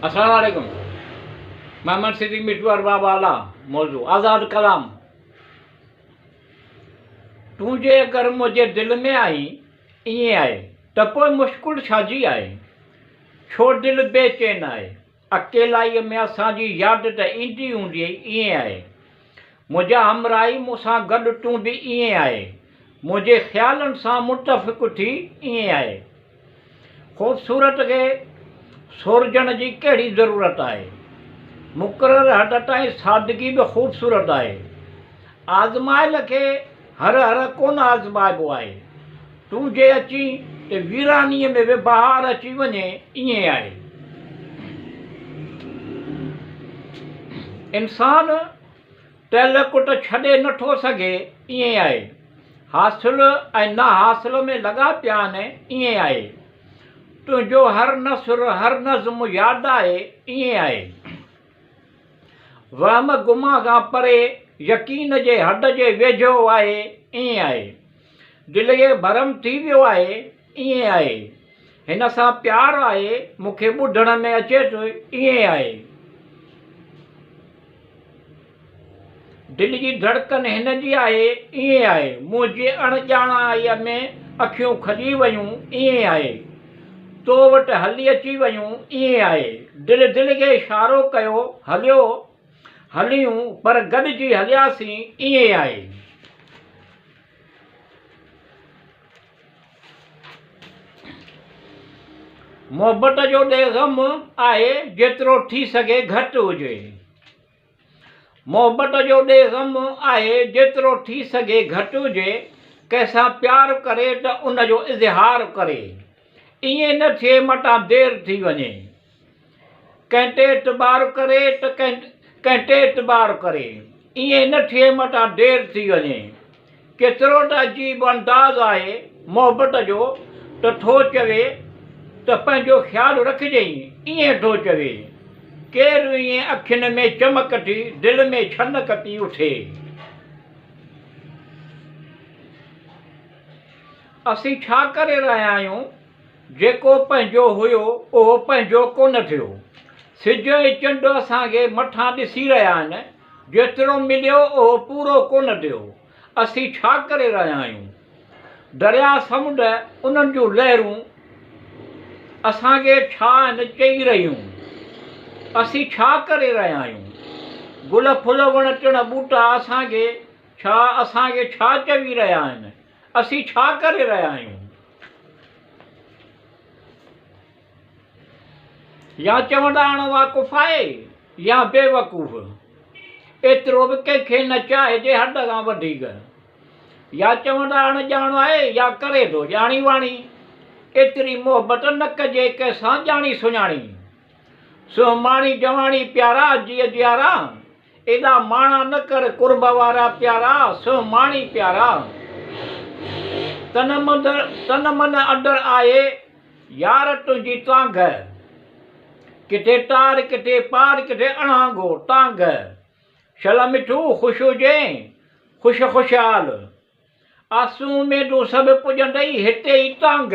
अस्सलाम वालेकुम। मोहम्मद सिद्दीक मिठू अरबाब आला मौजू आज़ाद कलाम। तू जे अगर मुझे दिल में आई इएं आहे त पोइ मुश्किल छाजी आहे, छो दिल बेचैन आहे। अकेलाई में असांजी यादि त ईंदी हूंदी इएं आहे। मुंहिंजा हमराही मूंसां गॾु तूं बि इएं आहे, मुंहिंजे ख़्यालनि सां मुतफ़िक़ थी इएं आहे। ख़ूबसूरत खे सोरजण जी कहिड़ी ज़रूरत आहे, मुक़ररु हद ताईं सादगी बि ख़ूबसूरत आहे। आज़माइल खे हर हर कोन आज़माइबो आहे, तूं जे अची त वीरानीअ में बि बहार अची वञे ईअं आहे। इंसान टहल कुट छॾे नथो सघे ईअं आहे, हासिल ऐं ना हासिल में लॻा पिया आहिनि ईअं आहे। तुंहिंजो हर नसुर हर नज़्म यादि आहे ईअं आहे। वहम गुमा खां परे यकीन जे हद जे वेझो आहे ईअं आहे। दिलि खे भरम थी वियो आहे ईअं आहे। हिन सां प्यारु आहे मूंखे ॿुधण में अचे थो ईअं आहे। दिलि जी धड़कन हिन जी आहे ईअं आहे। मुंहिंजे अणॼाणाईअ में अखियूं खॼी वयूं ईअं आहे, तो वटि हली अची वयूं ईअं आहे। दिलि खे इशारो कयो हलियो हलियूं पर गॾिजी हलियासीं ईअं आहे। मोहबत जो ॾे ग़म आहे जेतिरो थी सघे घटि हुजे। मोहबत जो ॾे ग़म आहे जेतिरो थी सघे घटि हुजे। कंहिंसां प्यारु करे त उनजो इज़हार करे, ईअं न थिए मटां देरि थी वञे। कंहिं ते एतबार करे त कंहिं ते एतबार करे, ईअं न थिए मटां देरि थी वञे। केतिरो त अजीब अंदाज़ आहे मोहबत जो त थो चवे त पंहिंजो ख़्यालु रखिजांइ ईअं थो चवे। केरु ईअं अखियुनि में चमक थी दिलि में छनक थी उथे। असीं छा करे रहिया आहियूं, जेको पंहिंजो हुयो उहो पंहिंजो कोन थियो। सिज ऐं चंडु असांखे मथां ॾिसी रहिया आहिनि, जेतिरो मिलियो उहो पूरो कोन थियो। असीं छा करे रहिया आहियूं, दरिया समुंड उन्हनि जूं लहरूं असांखे छा आहिनि चई रहियूं। असीं छा करे रहिया आहियूं, गुल फुल वण टिण ॿूटा असांखे छा चवी रहिया आहिनि। असीं छा करे रहिया आहियूं। या चवंदा अणवाक़ुफ़ आहे या बेवकूफ़, एतिरो बि कंहिंखे न चाहिजे हद खां वधीक। या चवंदा अणॼाणो आहे या करे थो ॼाणी वाणी, एतिरी मोहबत न कजे कंहिंसां ॼाणी सुञाणी। सुहिमाणी जवाणी प्यारा जीअ जियारा, एॾा माणा न कर कुर्ब वारा प्यारा सुहिमाणी प्यारा। तन मन अंदर आहे यार तुंहिंजी तांघ, किथे तार किथे पार किथे अणांगो तांघ। शल मिठू ख़ुशि हुजे ख़ुशहाल, आसूं मेडू सभु पुॼंदई हिते ई तांघ।